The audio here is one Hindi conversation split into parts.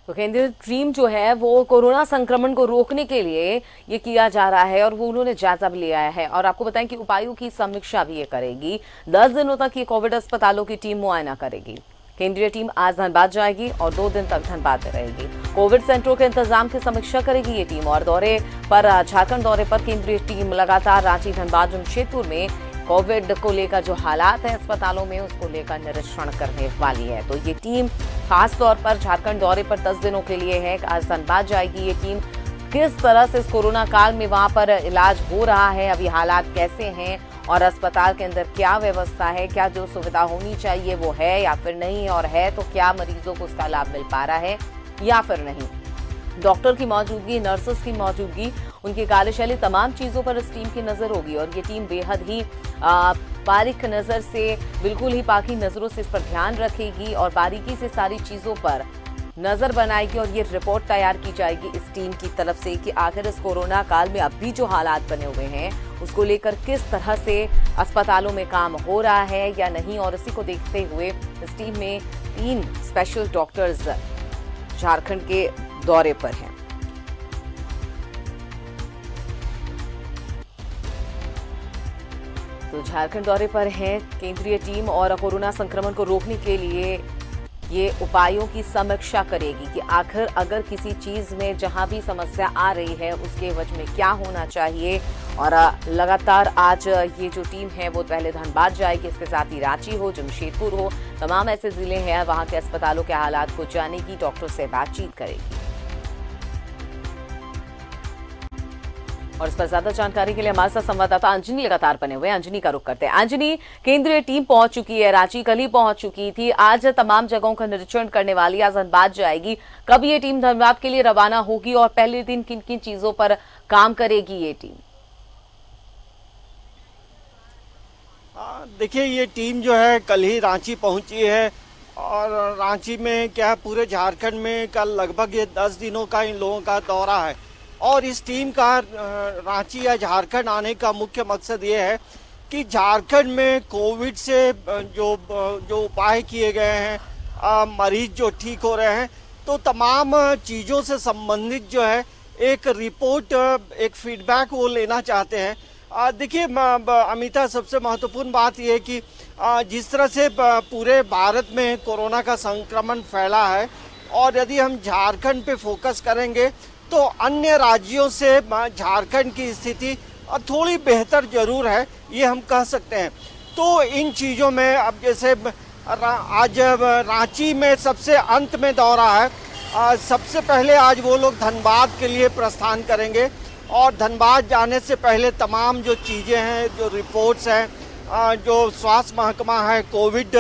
तो केंद्रीय टीम जो है वो कोरोना संक्रमण को रोकने के लिए ये किया जा रहा है और वो उन्होंने जायजा भी लिया है और आपको बताएं कि उपायों की समीक्षा भी ये करेगी। 10 दिनों तक ये कोविड अस्पतालों की टीम मुआयना करेगी। केंद्रीय टीम आज धनबाद जाएगी और 2 दिन तक धनबाद में रहेगी। कोविड सेंटरों के इंतजाम की समीक्षा करेगी ये टीम और झारखंड दौरे पर केंद्रीय टीम लगातार रांची, धनबाद, जमशेदपुर में कोविड को लेकर जो हालात है अस्पतालों में उसको लेकर निरीक्षण करने वाली है। तो ये टीम खास तौर पर झारखंड दौरे पर 10 दिनों के लिए है। आज धनबाद जाएगी ये टीम। किस तरह से इस कोरोना काल में वहां पर इलाज हो रहा है, अभी हालात कैसे हैं और अस्पताल के अंदर क्या व्यवस्था है, क्या जो सुविधा होनी चाहिए वो है या फिर नहीं, और है तो क्या मरीजों को उसका लाभ मिल पा रहा है या फिर नहीं, डॉक्टर की मौजूदगी, नर्सेस की मौजूदगी, उनकी कार्यशैली, तमाम चीजों पर इस टीम की नजर होगी। और ये टीम बेहद ही बारीक नजर से, बिल्कुल ही पाकी नजरों से इस पर ध्यान रखेगी और बारीकी से सारी चीजों पर नजर बनाएगी और ये रिपोर्ट तैयार की जाएगी इस टीम की तरफ से कि आखिर इस कोरोना काल में अब भी जो हालात बने हुए हैं उसको लेकर किस तरह से अस्पतालों में काम हो रहा है या नहीं। और इसी को देखते हुए इस टीम में 3 स्पेशल डॉक्टर्स झारखंड के दौरे पर हैं। तो झारखंड दौरे पर है केंद्रीय टीम और कोरोना संक्रमण को रोकने के लिए ये उपायों की समीक्षा करेगी कि आखिर अगर किसी चीज में जहां भी समस्या आ रही है उसके वजह में क्या होना चाहिए। और लगातार आज ये जो टीम है वो पहले धनबाद जाएगी, इसके साथ ही रांची हो, जमशेदपुर हो, तमाम ऐसे जिले हैं वहां के अस्पतालों के हालात को जानेगी, डॉक्टर से बातचीत करेगी। और इस पर ज्यादा जानकारी के लिए हमारे साथ संवाददाता अंजनी लगातार बने हुए हैं। अंजनी का रुख करते हैं। अंजनी, केंद्रीय टीम पहुंच चुकी है, रांची कल ही पहुंच चुकी थी, आज तमाम जगहों का निरीक्षण करने वाली, आज धनबाद जाएगी। कब ये टीम धनबाद के लिए रवाना होगी और पहले दिन किन किन चीजों पर काम करेगी ये टीम? देखिए, ये टीम जो है कल ही रांची पहुंची है और रांची में क्या पूरे झारखंड में कल लगभग ये 10 दिनों का इन लोगों का दौरा है। और इस टीम का रांची या झारखंड आने का मुख्य मकसद ये है कि झारखंड में कोविड से जो उपाय किए गए हैं, मरीज जो ठीक हो रहे हैं, तो तमाम चीज़ों से संबंधित जो है एक रिपोर्ट, एक फीडबैक वो लेना चाहते हैं। देखिए अमिता, सबसे महत्वपूर्ण बात यह है कि जिस तरह से पूरे भारत में कोरोना का संक्रमण फैला है और यदि हम झारखंड पे फोकस करेंगे तो अन्य राज्यों से झारखंड की स्थिति थोड़ी बेहतर जरूर है, ये हम कह सकते हैं। तो इन चीज़ों में अब जैसे आज रांची में सबसे अंत में दौरा है, सबसे पहले आज वो लोग धनबाद के लिए प्रस्थान करेंगे और धनबाद जाने से पहले तमाम जो चीज़ें हैं, जो रिपोर्ट्स हैं, जो स्वास्थ्य महकमा है, कोविड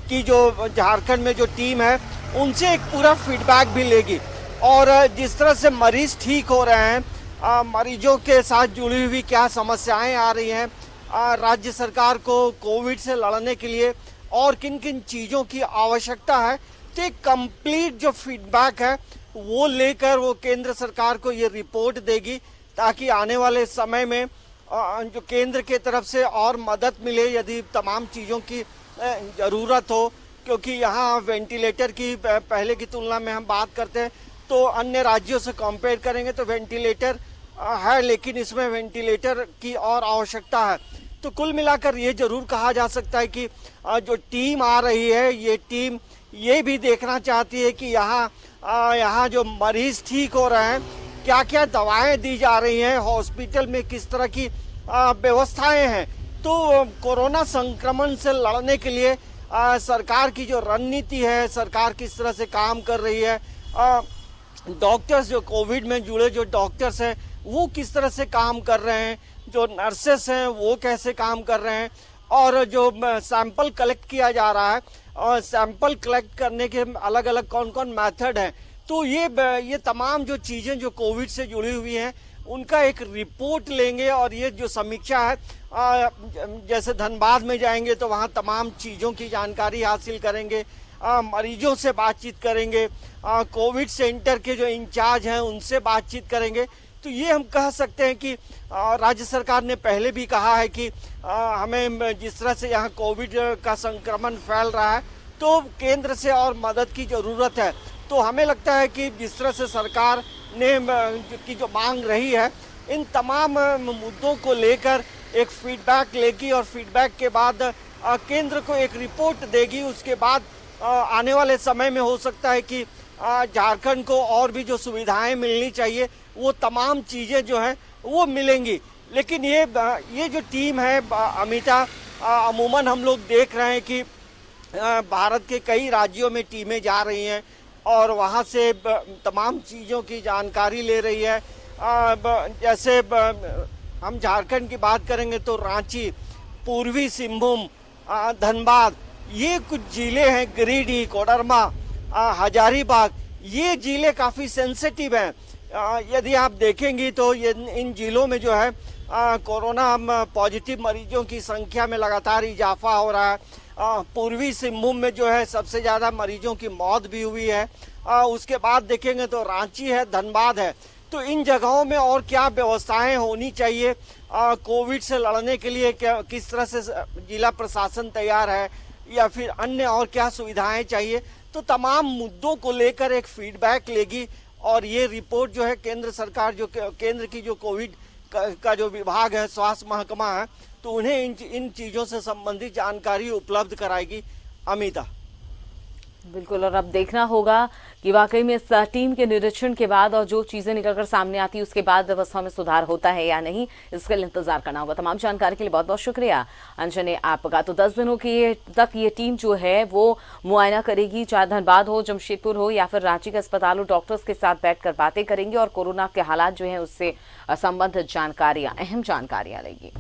की जो झारखंड में जो टीम है उनसे एक पूरा फीडबैक भी लेगी। और जिस तरह से मरीज ठीक हो रहे हैं, मरीजों के साथ जुड़ी हुई क्या समस्याएं आ रही हैं, राज्य सरकार को कोविड से लड़ने के लिए और किन किन चीज़ों की आवश्यकता है, तो एक कंप्लीट जो फीडबैक है वो लेकर वो केंद्र सरकार को ये रिपोर्ट देगी ताकि आने वाले समय में जो केंद्र के तरफ से और मदद मिले यदि तमाम चीज़ों की ज़रूरत हो। क्योंकि यहाँ वेंटिलेटर की पहले की तुलना में हम बात करते हैं तो अन्य राज्यों से कंपेयर करेंगे तो वेंटिलेटर है, लेकिन इसमें वेंटिलेटर की और आवश्यकता है। तो कुल मिलाकर ये जरूर कहा जा सकता है कि जो टीम आ रही है ये टीम ये भी देखना चाहती है कि यहाँ जो मरीज ठीक हो रहे हैं, क्या क्या दवाएं दी जा रही हैं, हॉस्पिटल में किस तरह की व्यवस्थाएं हैं। तो कोरोना संक्रमण से लड़ने के लिए सरकार की जो रणनीति है, सरकार किस तरह से काम कर रही है, डॉक्टर्स जो कोविड में जुड़े जो डॉक्टर्स हैं वो किस तरह से काम कर रहे हैं, जो नर्सेस हैं वो कैसे काम कर रहे हैं, और जो सैंपल कलेक्ट किया जा रहा है और सैंपल कलेक्ट करने के अलग अलग कौन कौन मेथड हैं। तो ये तमाम जो चीज़ें जो कोविड से जुड़ी हुई हैं उनका एक रिपोर्ट लेंगे और ये जो समीक्षा है, जैसे धनबाद में जाएंगे तो वहाँ तमाम चीज़ों की जानकारी हासिल करेंगे, मरीजों से बातचीत करेंगे, कोविड सेंटर के जो इंचार्ज हैं उनसे बातचीत करेंगे। तो ये हम कह सकते हैं कि राज्य सरकार ने पहले भी कहा है कि हमें जिस तरह से यहाँ कोविड का संक्रमण फैल रहा है तो केंद्र से और मदद की ज़रूरत है। तो हमें लगता है कि जिस तरह से सरकार ने की जो मांग रही है, इन तमाम मुद्दों को लेकर एक फीडबैक लेगी और फीडबैक के बाद केंद्र को एक रिपोर्ट देगी। उसके बाद आने वाले समय में हो सकता है कि झारखंड को और भी जो सुविधाएं मिलनी चाहिए वो तमाम चीज़ें जो है वो मिलेंगी। लेकिन ये जो टीम है अमिता, अमूमन हम लोग देख रहे हैं कि भारत के कई राज्यों में टीमें जा रही हैं और वहाँ से तमाम चीज़ों की जानकारी ले रही है। जैसे हम झारखंड की बात करेंगे तो रांची, पूर्वी सिंहभूम, धनबाद, ये कुछ जिले हैं, गिरिडीह, कोडरमा, हजारीबाग, ये जिले काफ़ी सेंसिटिव हैं। यदि आप देखेंगी तो ये इन जिलों में जो है कोरोना पॉजिटिव मरीजों की संख्या में लगातार इजाफा हो रहा है। पूर्वी सिंहभूम में जो है सबसे ज़्यादा मरीजों की मौत भी हुई है। उसके बाद देखेंगे तो रांची है, धनबाद है। तो इन जगहों में और क्या व्यवस्थाएं होनी चाहिए, कोविड से लड़ने के लिए क्या, किस तरह से जिला प्रशासन तैयार है या फिर अन्य और क्या सुविधाएं चाहिए, तो तमाम मुद्दों को लेकर एक फीडबैक लेगी। और ये रिपोर्ट जो है केंद्र सरकार, जो केंद्र की जो कोविड का जो विभाग है, स्वास्थ्य महकमा है, तो उन्हें इन चीज़ों से संबंधित जानकारी उपलब्ध कराएगी। अमिता, बिल्कुल, और अब देखना होगा कि वाकई में इस टीम के निरीक्षण के बाद और जो चीजें निकलकर सामने आती है उसके बाद व्यवस्था में सुधार होता है या नहीं, इसके लिए इंतजार करना होगा। तमाम जानकारी के लिए बहुत बहुत शुक्रिया अंजने आपका। तो 10 दिनों की तक ये टीम जो है वो मुआयना करेगी, चाहे धनबाद हो, जमशेदपुर हो या फिर रांची के अस्पताल हो, डॉक्टर्स के साथ बैठकर बातें करेंगी और कोरोना के हालात जो है उससे संबंधित जानकारियां, अहम जानकारियां लेंगी।